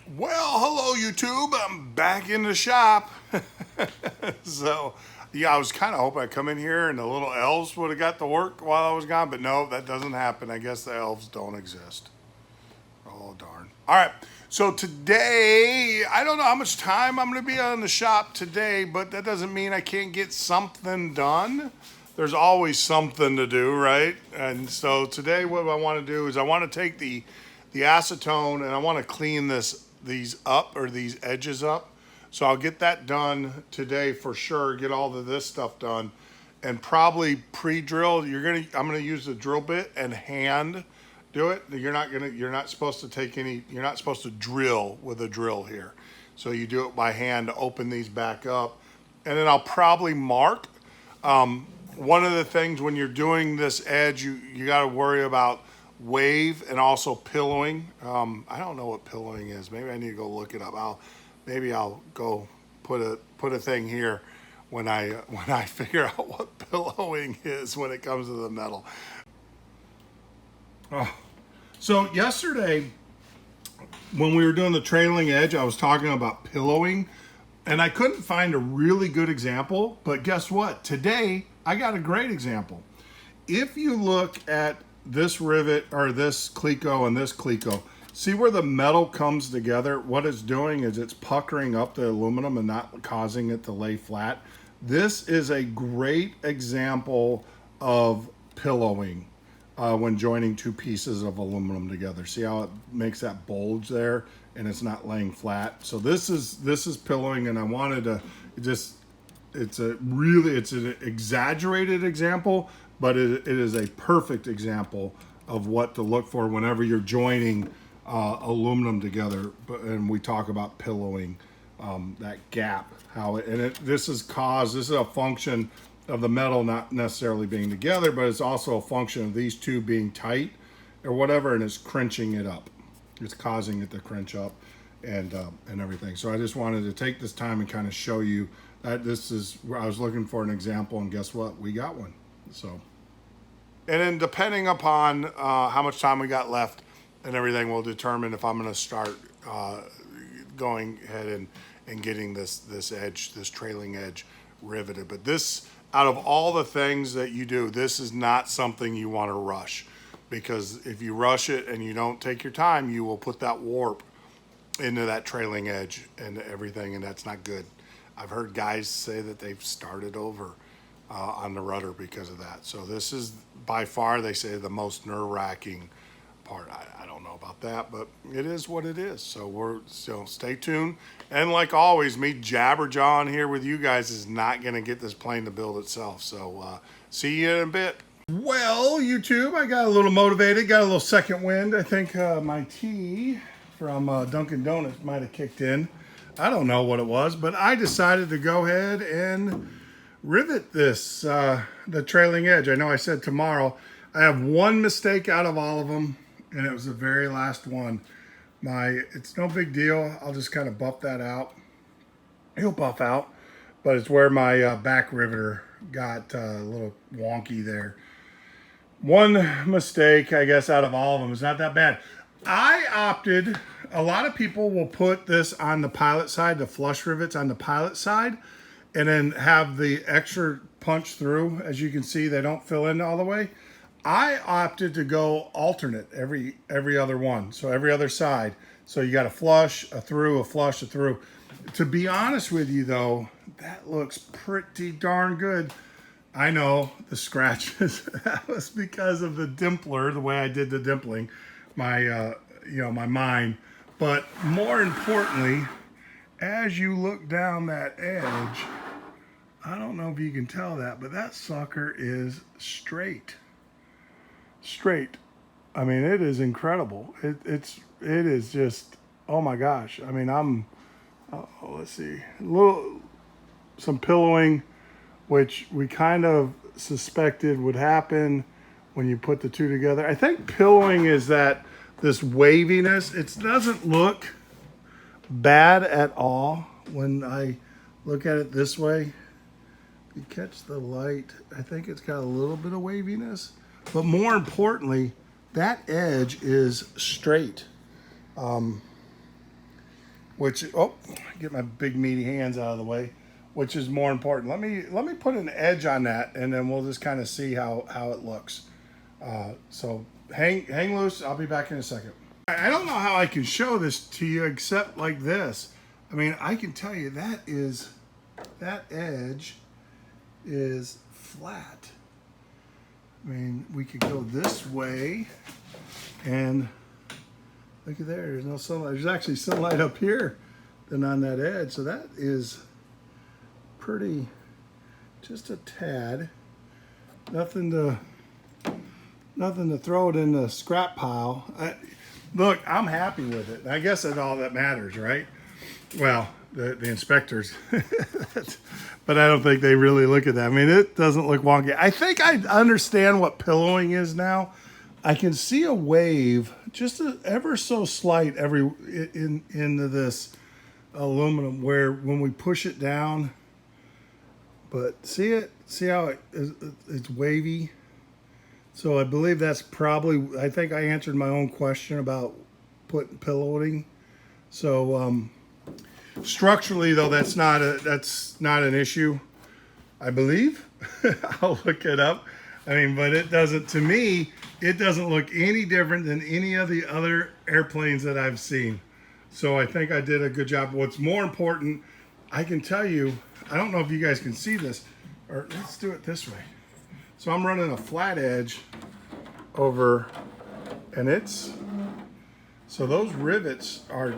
Well, hello YouTube. I'm back in the shop. So, yeah, I was kind of hoping I'd come in here and the little elves would have got to work while I was gone, but no, that doesn't happen. I guess the elves don't exist. Oh, darn. All right. So today, I don't know how much time I'm going to be on the shop today, but that doesn't mean I can't get something done. There's always something to do, right? And so today, what I want to do is I want to take the acetone and I want to clean these up or these edges up. So I'll get that done today for sure. Get all of this stuff done, and probably pre-drill. I'm gonna use the drill bit and hand do it. You're not supposed to take any. You're not supposed to drill with a drill here. So you do it by hand to open these back up, and then I'll probably mark. One of the things when you're doing this edge, you got to worry about wave and also pillowing. I don't know what pillowing is. Maybe I need to go look it up. Maybe I'll go put a thing here when I figure out what pillowing is when it comes to the metal. Oh. So yesterday when we were doing the trailing edge, I was talking about pillowing, and I couldn't find a really good example. But guess what? Today I got a great example. If you look at this rivet or this cleco and this cleco, see where the metal comes together? What it's doing is it's puckering up the aluminum and not causing it to lay flat. This is a great example of pillowing when joining two pieces of aluminum together. See how it makes that bulge there and it's not laying flat? So this is pillowing, and I wanted to just, it's an exaggerated example, but it is a perfect example of what to look for whenever you're joining aluminum together. And we talk about pillowing, that gap, this is a function of the metal not necessarily being together, but it's also a function of these two being tight or whatever, and it's crinching it up. It's causing it to crinch up and everything. So I just wanted to take this time and kind of show you that this is where I was looking for an example, and guess what? We got one. So, and then depending upon how much time we got left and everything, will determine if I'm going to start going ahead and getting this trailing edge riveted. But this, out of all the things that you do, this is not something you want to rush, because if you rush it and you don't take your time, you will put that warp into that trailing edge and everything, and that's not good. I've heard guys say that they've started over on the rudder because of that. So this is by far, they say, the most nerve-wracking part. I don't know about that, but it is what it is. So stay tuned. And like always, me jabberjawing here with you guys is not going to get this plane to build itself. So see you in a bit. Well, YouTube, I got a little motivated, got a little second wind. I think my tea from Dunkin' Donuts might have kicked in. I don't know what it was, but I decided to go ahead and rivet this, the trailing edge. I know I said tomorrow. I have one mistake out of all of them, and it was the very last one. It's no big deal. I'll just kind of buff that out. He'll buff out, but it's where my back riveter got a little wonky there. One mistake, I guess, out of all of them. It's not that bad. A lot of people will put this on the pilot side, the flush rivets on the pilot side, and then have the extra punch through. As you can see, they don't fill in all the way. I opted to go alternate every other one, so every other side. So you got a flush, a through, a flush, a through. To be honest with you, though, that looks pretty darn good. I know the scratches, that was because of the dimpler, the way I did the dimpling, my mine. But more importantly, as you look down that edge, I don't know if you can tell that, but that sucker is straight. Straight. I mean, it is incredible. It is just, oh my gosh. I mean, let's see, some pillowing, which we kind of suspected would happen when you put the two together. I think pillowing is this waviness. It doesn't look bad at all when I look at it this way. If you catch the light, I think it's got a little bit of waviness, but more importantly, that edge is straight. which, oh, get my big meaty hands out of the way, which is more important. Let me put an edge on that, and then we'll just kind of see how it looks. So hang loose. I'll be back in a second. I don't know how I can show this to you except like this. I mean, I can tell you that edge is flat. I mean, we could go this way, and look at there. There's no sunlight. There's actually sunlight up here than on that edge. So that is pretty, just a tad. Nothing to throw it in the scrap pile. Look, I'm happy with it. I guess that's all that matters, right? Well, the inspectors, but I don't think they really look at that. I mean, it doesn't look wonky. I think I understand what pillowing is now. I can see a wave, just ever so slight, into this aluminum, where when we push it down, but see how it's wavy. So I believe that's probably, I think I answered my own question about putting pillowing. So structurally though, that's not an issue, I believe. I'll look it up. I mean, but it doesn't, to me, it doesn't look any different than any of the other airplanes that I've seen. So I think I did a good job. What's more important, I can tell you, I don't know if you guys can see this, or let's do it this way. So I'm running a flat edge over, and so those rivets are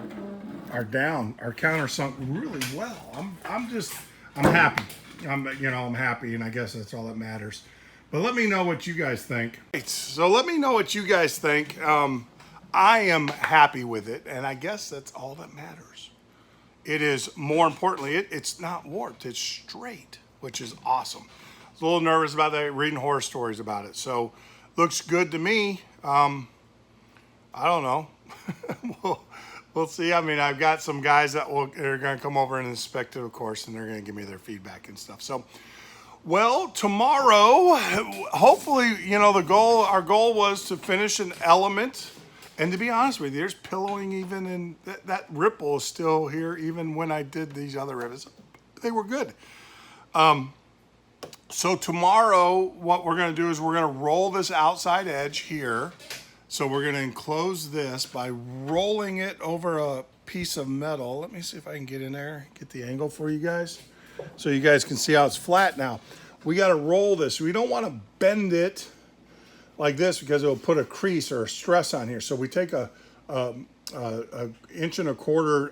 down, are countersunk really well. I'm happy. I'm happy, and I guess that's all that matters. But let me know what you guys think. So let me know what you guys think. I am happy with it, and I guess that's all that matters. It is, more importantly, it's not warped, it's straight, which is awesome. I was a little nervous about that, reading horror stories about it. So, looks good to me. I don't know. we'll see. I mean, I've got some guys that are going to come over and inspect it, of course, and they're going to give me their feedback and stuff. So, well, tomorrow, hopefully, our goal was to finish an element. And to be honest with you, there's pillowing even in that ripple is still here, even when I did these other rivets. They were good. So tomorrow, what we're going to do is we're going to roll this outside edge here. So we're going to enclose this by rolling it over a piece of metal. Let me see if I can get in there, get the angle for you guys, so you guys can see how it's flat now. We got to roll this. We don't want to bend it like this because it'll put a crease or a stress on here. So we take a 1.25 inch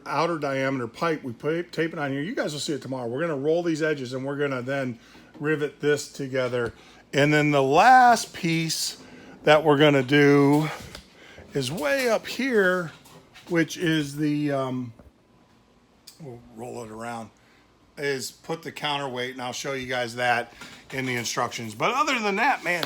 outer diameter pipe. We tape it on here. You guys will see it tomorrow. We're going to roll these edges, and we're going to then rivet this together. And then the last piece that we're going to do is way up here, which is the, we'll roll it around, is put the counterweight, and I'll show you guys that in the instructions. But other than that, man,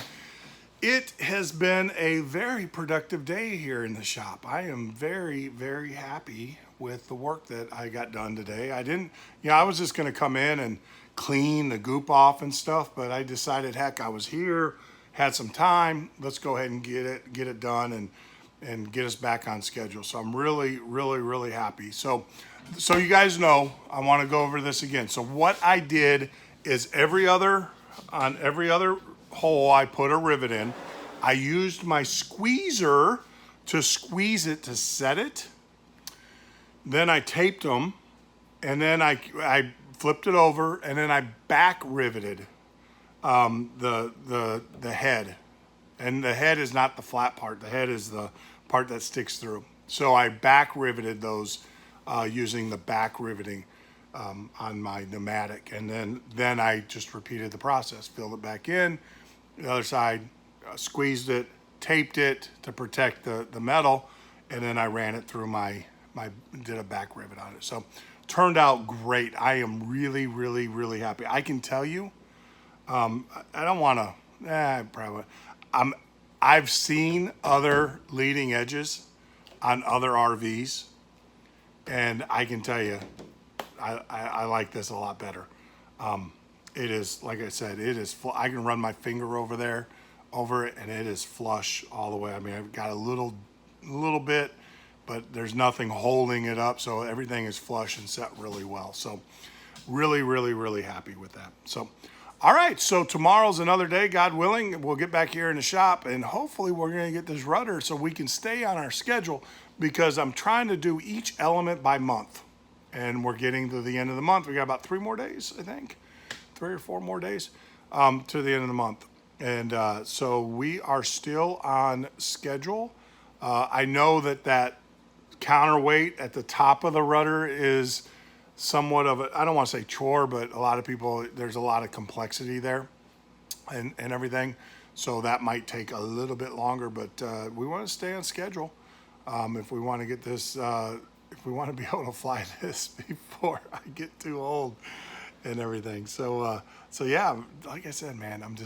it has been a very productive day here in the shop. I am very, very happy with the work that I got done today. I was just going to come in and clean the goop off and stuff, but I decided, heck, I was here, had some time, let's go ahead and get it done and get us back on schedule. So I'm really, really, really happy. So you guys know, I want to go over this again. So what I did is on every other hole I put a rivet in. I used my squeezer to squeeze it to set it. Then I taped them, and then I flipped it over, and then I back riveted the head. And the head is not the flat part. The head is the part that sticks through. So I back riveted those using the back riveting on my pneumatic. And then I just repeated the process, filled it back in, the other side, squeezed it, taped it to protect the metal, and then I ran it through did a back rivet on it. So turned out great. I am really, really, really happy. I can tell you, I don't want to, I've seen other leading edges on other RVs, and I can tell you, I like this a lot better. It is, like I said, it is full. I can run my finger over it, and it is flush all the way. I mean, I've got a little bit but there's nothing holding it up, so everything is flush and set really well. So really, really, really happy with that. So, all right, so tomorrow's another day, God willing. We'll get back here in the shop, and hopefully we're going to get this rudder so we can stay on our schedule, because I'm trying to do each element by month. And we're getting to the end of the month. We got about 3 more days, I think. 3 or 4 more days to the end of the month. And so we are still on schedule. I know that counterweight at the top of the rudder is somewhat of a, I don't want to say chore, but a lot of people, there's a lot of complexity there and everything. So that might take a little bit longer, but we want to stay on schedule. If we want to get this, if we want to be able to fly this before I get too old and everything. So yeah, like I said, man, I'm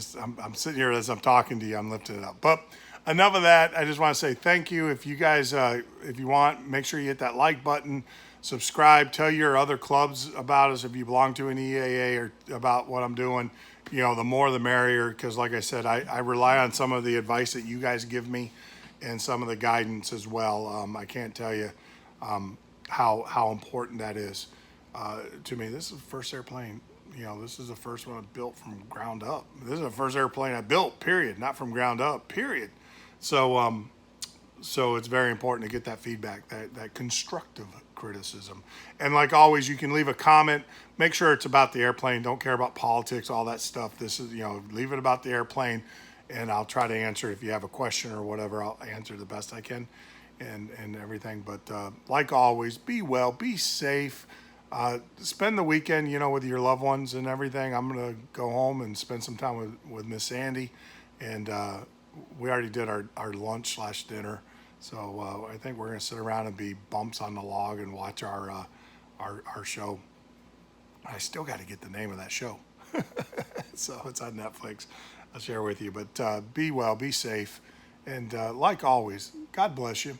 sitting here as I'm talking to you, I'm lifting it up. But enough of that. I just want to say thank you. If you guys, if you want, make sure you hit that like button, subscribe, tell your other clubs about us if you belong to an EAA or about what I'm doing. You know, the more the merrier, because like I said, I rely on some of the advice that you guys give me and some of the guidance as well. I can't tell you how important that is to me. This is the first airplane. You know, this is the first one I built from ground up. This is the first airplane I built, period, not from ground up, period. So so it's very important to get that feedback, that constructive criticism. And like always, you can leave a comment. Make sure it's about the airplane. Don't care about politics, all that stuff. This is, you know, leave it about the airplane, and I'll try to answer. If you have a question or whatever, I'll answer the best I can and everything. But like always, be well, be safe. Spend the weekend, you know, with your loved ones and everything. I'm going to go home and spend some time with Miss Sandy. And we already did our lunch / dinner. So I think we're going to sit around and be bumps on the log and watch our show. I still got to get the name of that show. So it's on Netflix. I'll share with you. But be well, be safe. And like always, God bless you.